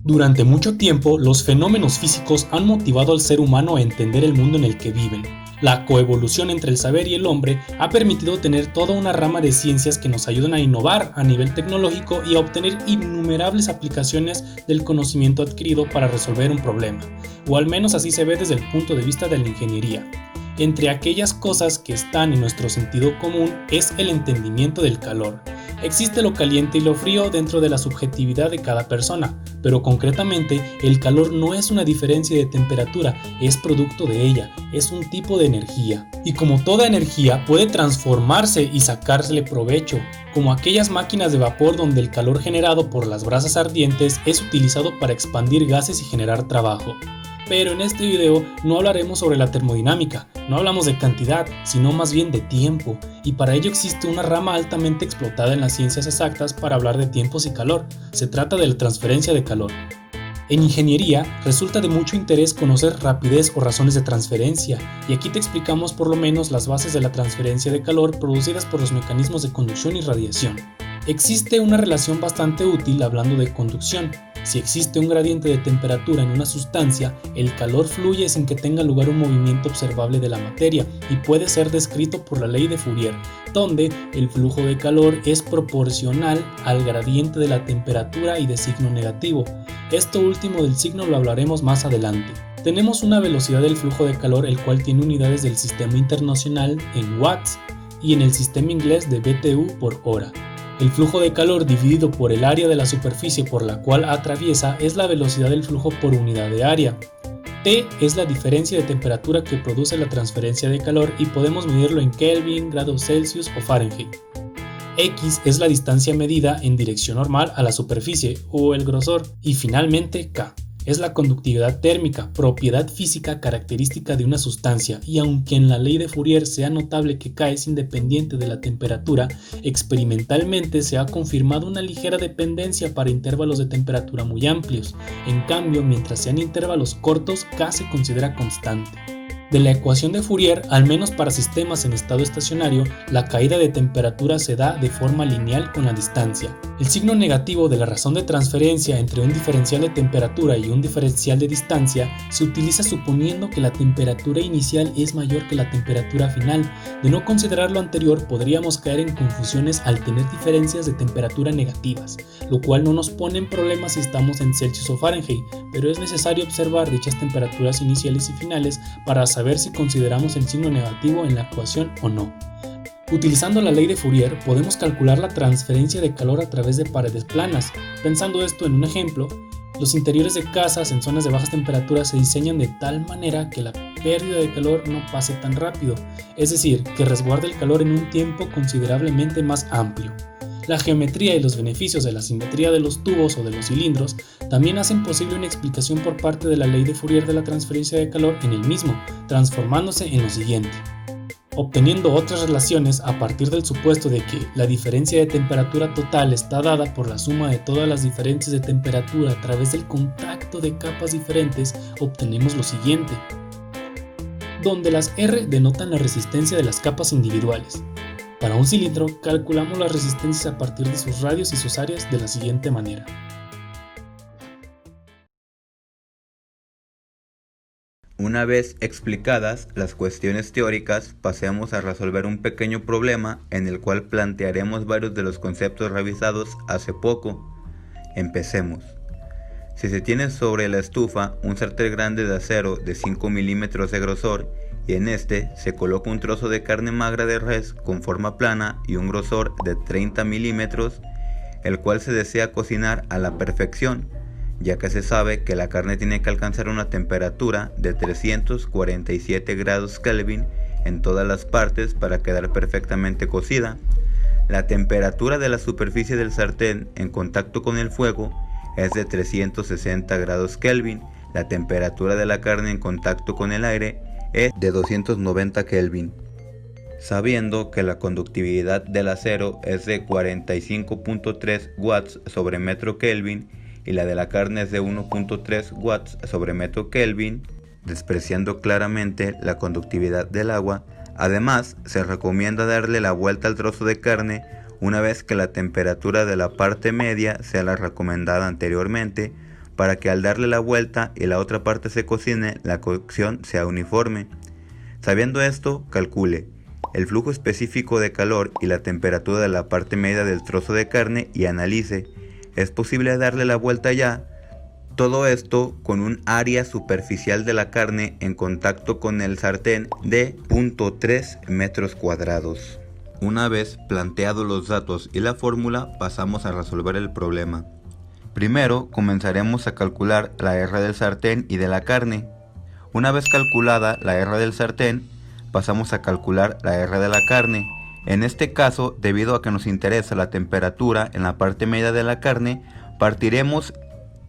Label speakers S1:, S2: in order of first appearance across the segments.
S1: Durante mucho tiempo, los fenómenos físicos han motivado al ser humano a entender el mundo en el que viven. La coevolución entre el saber y el hombre ha permitido tener toda una rama de ciencias que nos ayudan a innovar a nivel tecnológico y a obtener innumerables aplicaciones del conocimiento adquirido para resolver un problema, o al menos así se ve desde el punto de vista de la ingeniería. Entre aquellas cosas que están en nuestro sentido común es el entendimiento del calor. Existe lo caliente y lo frío dentro de la subjetividad de cada persona, pero concretamente el calor no es una diferencia de temperatura, es producto de ella, es un tipo de energía. Y como toda energía puede transformarse y sacársele provecho, como aquellas máquinas de vapor donde el calor generado por las brasas ardientes es utilizado para expandir gases y generar trabajo. Pero en este video no hablaremos sobre la termodinámica, no hablamos de cantidad, sino más bien de tiempo, y para ello existe una rama altamente explotada en las ciencias exactas para hablar de tiempos y calor. Se trata de la transferencia de calor. En ingeniería resulta de mucho interés conocer rapidez o razones de transferencia, y aquí te explicamos por lo menos las bases de la transferencia de calor producidas por los mecanismos de conducción y radiación. Existe una relación bastante útil hablando de conducción. Si existe un gradiente de temperatura en una sustancia, el calor fluye sin que tenga lugar un movimiento observable de la materia y puede ser descrito por la ley de Fourier, donde el flujo de calor es proporcional al gradiente de la temperatura y de signo negativo. Esto último del signo lo hablaremos más adelante. Tenemos una velocidad del flujo de calor el cual tiene unidades del sistema internacional en watts y en el sistema inglés de BTU por hora. El flujo de calor dividido por el área de la superficie por la cual atraviesa es la velocidad del flujo por unidad de área. T es la diferencia de temperatura que produce la transferencia de calor y podemos medirlo en Kelvin, grados Celsius o Fahrenheit. X es la distancia medida en dirección normal a la superficie o el grosor. Y finalmente K es la conductividad térmica, propiedad física característica de una sustancia, y aunque en la ley de Fourier sea notable que K es independiente de la temperatura, experimentalmente se ha confirmado una ligera dependencia para intervalos de temperatura muy amplios. En cambio, mientras sean intervalos cortos, K se considera constante. De la ecuación de Fourier, al menos para sistemas en estado estacionario, la caída de temperatura se da de forma lineal con la distancia. El signo negativo de la razón de transferencia entre un diferencial de temperatura y un diferencial de distancia se utiliza suponiendo que la temperatura inicial es mayor que la temperatura final. De no considerar lo anterior, podríamos caer en confusiones al tener diferencias de temperatura negativas, lo cual no nos pone en problemas si estamos en Celsius o Fahrenheit, pero es necesario observar dichas temperaturas iniciales y finales para saber si consideramos el signo negativo en la ecuación o no. Utilizando la ley de Fourier podemos calcular la transferencia de calor a través de paredes planas. Pensando esto en un ejemplo, los interiores de casas en zonas de bajas temperaturas se diseñan de tal manera que la pérdida de calor no pase tan rápido, es decir, que resguarde el calor en un tiempo considerablemente más amplio. La geometría y los beneficios de la simetría de los tubos o de los cilindros también hacen posible una explicación por parte de la ley de Fourier de la transferencia de calor en el mismo, transformándose en lo siguiente. Obteniendo otras relaciones a partir del supuesto de que la diferencia de temperatura total está dada por la suma de todas las diferencias de temperatura a través del contacto de capas diferentes, obtenemos lo siguiente, donde las R denotan la resistencia de las capas individuales. Para un cilindro, calculamos las resistencias a partir de sus radios y sus áreas de la siguiente manera.
S2: Una vez explicadas las cuestiones teóricas, pasemos a resolver un pequeño problema en el cual plantearemos varios de los conceptos revisados hace poco. Empecemos. Si se tiene sobre la estufa un sartén grande de acero de 5 milímetros de grosor y en este se coloca un trozo de carne magra de res con forma plana y un grosor de 30 milímetros, el cual se desea cocinar a la perfección, ya que se sabe que la carne tiene que alcanzar una temperatura de 347 grados Kelvin en todas las partes para quedar perfectamente cocida. La temperatura de la superficie del sartén en contacto con el fuego es de 360 grados Kelvin. La temperatura de la carne en contacto con el aire es de 290 Kelvin. Sabiendo que la conductividad del acero es de 45.3 watts sobre metro Kelvin y la de la carne es de 1.3 watts sobre metro Kelvin, despreciando claramente la conductividad del agua, además se recomienda darle la vuelta al trozo de carne una vez que la temperatura de la parte media sea la recomendada anteriormente, para que al darle la vuelta y la otra parte se cocine, la cocción sea uniforme. Sabiendo esto, calcule el flujo específico de calor y la temperatura de la parte media del trozo de carne y analice, ¿es posible darle la vuelta ya? Todo esto con un área superficial de la carne en contacto con el sartén de 0.3 metros cuadrados. Una vez planteados los datos y la fórmula, pasamos a resolver el problema. Primero comenzaremos a calcular la R del sartén y de la carne. Una vez calculada la R del sartén, pasamos a calcular la R de la carne. En este caso, debido a que nos interesa la temperatura en la parte media de la carne, partiremos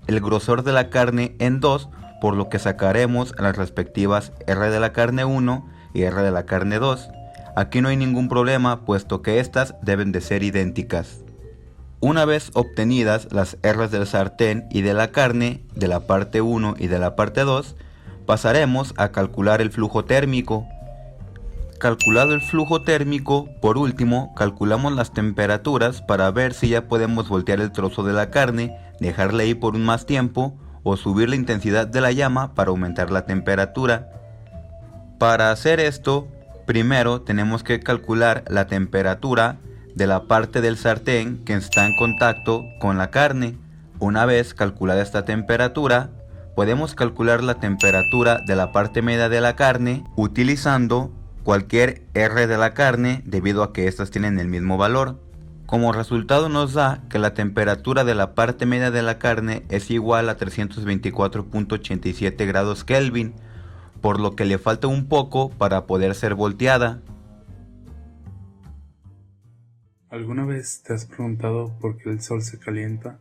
S2: el grosor de la carne en 2, por lo que sacaremos las respectivas R de la carne 1 y R de la carne 2. Aquí no hay ningún problema, puesto que estas deben de ser idénticas. Una vez obtenidas las R's del sartén y de la carne, de la parte 1 y de la parte 2, pasaremos a calcular el flujo térmico. Calculado el flujo térmico, por último, calculamos las temperaturas para ver si ya podemos voltear el trozo de la carne, dejarla ahí por un más tiempo o subir la intensidad de la llama para aumentar la temperatura. Para hacer esto, primero tenemos que calcular la temperatura de la parte del sartén que está en contacto con la carne. Una vez calculada esta temperatura, podemos calcular la temperatura de la parte media de la carne utilizando cualquier R de la carne debido a que estas tienen el mismo valor. Como resultado nos da que la temperatura de la parte media de la carne es igual a 324.87 grados Kelvin, por lo que le falta un poco para poder ser volteada.
S3: ¿Alguna vez te has preguntado por qué el sol se calienta?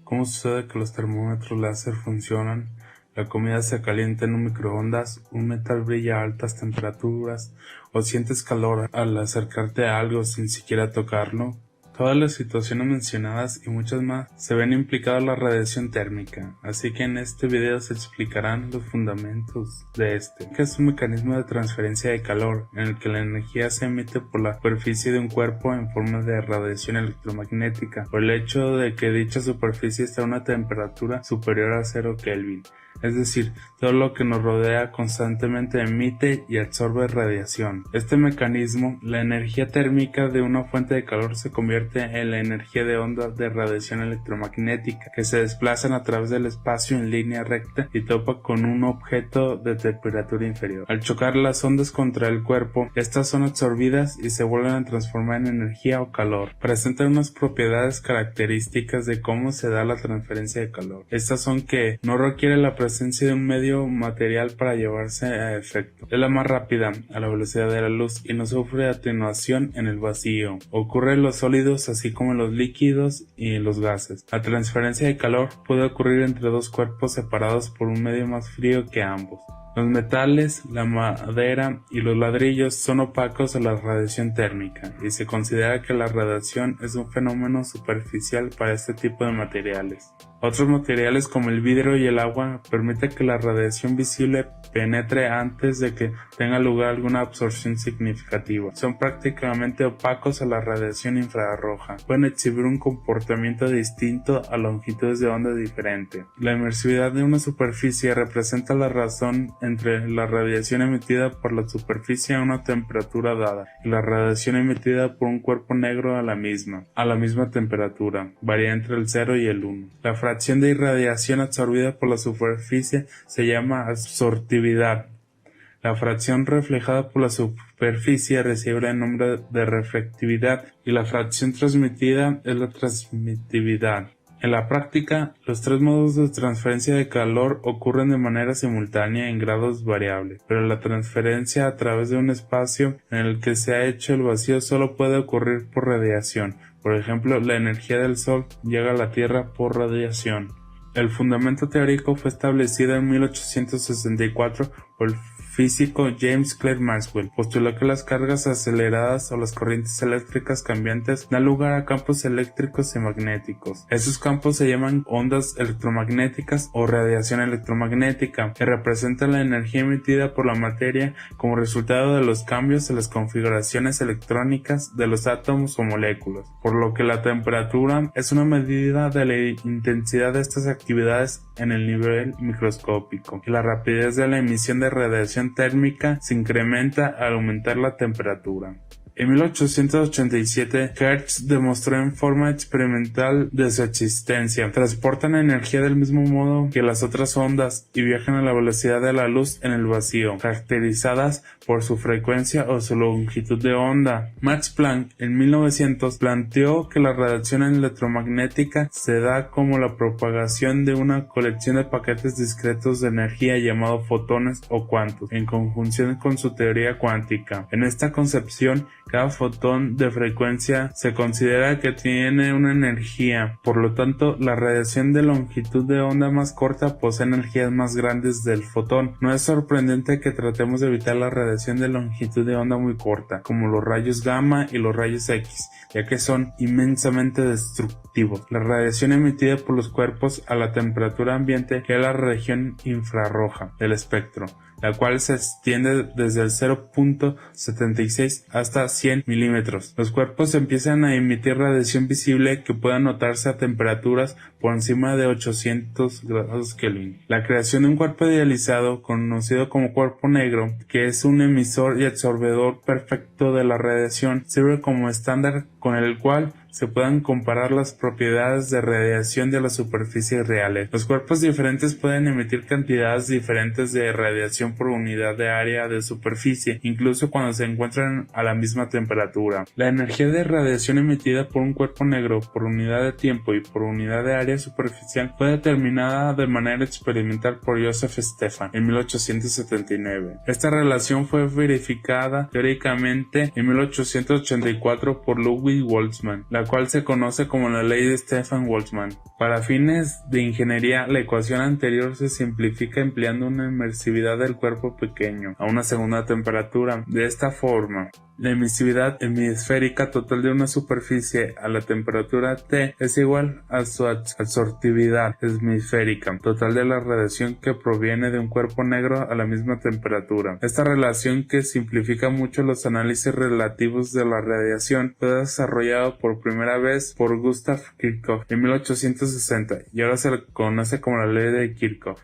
S3: ¿Cómo sucede que los termómetros láser funcionan? La comida se calienta en un microondas, un metal brilla a altas temperaturas, o sientes calor al acercarte a algo sin siquiera tocarlo. Todas las situaciones mencionadas y muchas más se ven implicadas la radiación térmica, así que en este video se explicarán los fundamentos de este, que es un mecanismo de transferencia de calor en el que la energía se emite por la superficie de un cuerpo en forma de radiación electromagnética, por el hecho de que dicha superficie está a una temperatura superior a 0 Kelvin. Es decir, todo lo que nos rodea constantemente emite y absorbe radiación. Este mecanismo, la energía térmica de una fuente de calor se convierte en la energía de ondas de radiación electromagnética que se desplazan a través del espacio en línea recta y topa con un objeto de temperatura inferior. Al chocar las ondas contra el cuerpo, estas son absorbidas y se vuelven a transformar en energía o calor. Presentan unas propiedades características de cómo se da la transferencia de calor. Estas son que no requiere la presencia de un medio material para llevarse a efecto. Es la más rápida, a la velocidad de la luz, y no sufre atenuación en el vacío. Ocurre en los sólidos así como en los líquidos y en los gases. La transferencia de calor puede ocurrir entre dos cuerpos separados por un medio más frío que ambos. Los metales, la madera y los ladrillos son opacos a la radiación térmica y se considera que la radiación es un fenómeno superficial para este tipo de materiales. Otros materiales como el vidrio y el agua permiten que la radiación visible penetre antes de que tenga lugar alguna absorción significativa. Son prácticamente opacos a la radiación infrarroja. Pueden exhibir un comportamiento distinto a longitudes de onda diferente. La inmersividad de una superficie representa la razón entre la radiación emitida por la superficie a una temperatura dada y la radiación emitida por un cuerpo negro a la misma temperatura. Varía entre el 0 y el 1. La fracción de irradiación absorbida por la superficie se llama absortividad. La fracción reflejada por la superficie recibe el nombre de reflectividad y la fracción transmitida es la transmitividad. En la práctica, los tres modos de transferencia de calor ocurren de manera simultánea en grados variables, pero la transferencia a través de un espacio en el que se ha hecho el vacío solo puede ocurrir por radiación. Por ejemplo, la energía del Sol llega a la Tierra por radiación. El fundamento teórico fue establecido en 1864 por el físico James Clerk Maxwell postuló que las cargas aceleradas o las corrientes eléctricas cambiantes dan lugar a campos eléctricos y magnéticos. Esos campos se llaman ondas electromagnéticas o radiación electromagnética, que representan la energía emitida por la materia como resultado de los cambios en las configuraciones electrónicas de los átomos o moléculas, por lo que la temperatura es una medida de la intensidad de estas actividades en el nivel microscópico, y la rapidez de la emisión de radiación térmica se incrementa al aumentar la temperatura. En 1887, Hertz demostró en forma experimental de su existencia. Transportan energía del mismo modo que las otras ondas y viajan a la velocidad de la luz en el vacío, caracterizadas por su frecuencia o su longitud de onda. Max Planck, en 1900, planteó que la radiación electromagnética se da como la propagación de una colección de paquetes discretos de energía llamados fotones o cuantos, en conjunción con su teoría cuántica. En esta concepción, cada fotón de frecuencia se considera que tiene una energía, por lo tanto, la radiación de longitud de onda más corta posee energías más grandes del fotón. No es sorprendente que tratemos de evitar la radiación de longitud de onda muy corta, como los rayos gamma y los rayos X, ya que son inmensamente destructivos. La radiación emitida por los cuerpos a la temperatura ambiente es la región infrarroja del espectro, la cual se extiende desde el 0.76 hasta 100 milímetros. Los cuerpos empiezan a emitir radiación visible que pueda notarse a temperaturas por encima de 800 grados Kelvin. La creación de un cuerpo idealizado, conocido como cuerpo negro, que es un emisor y absorbedor perfecto de la radiación, sirve como estándar con el cual se puedan comparar las propiedades de radiación de las superficies reales. Los cuerpos diferentes pueden emitir cantidades diferentes de radiación por unidad de área de superficie, incluso cuando se encuentran a la misma temperatura. La energía de radiación emitida por un cuerpo negro por unidad de tiempo y por unidad de área superficial fue determinada de manera experimental por Joseph Stefan en 1879. Esta relación fue verificada teóricamente en 1884 por Ludwig Boltzmann, la cual se conoce como la ley de Stefan-Boltzmann. Para fines de ingeniería, la ecuación anterior se simplifica empleando una inmersividad del cuerpo pequeño a una segunda temperatura. De esta forma, la emisividad hemisférica total de una superficie a la temperatura T es igual a su absortividad hemisférica total de la radiación que proviene de un cuerpo negro a la misma temperatura. Esta relación, que simplifica mucho los análisis relativos de la radiación, fue desarrollado por primera vez por Gustav Kirchhoff en 1860 y ahora se le conoce como la ley de Kirchhoff.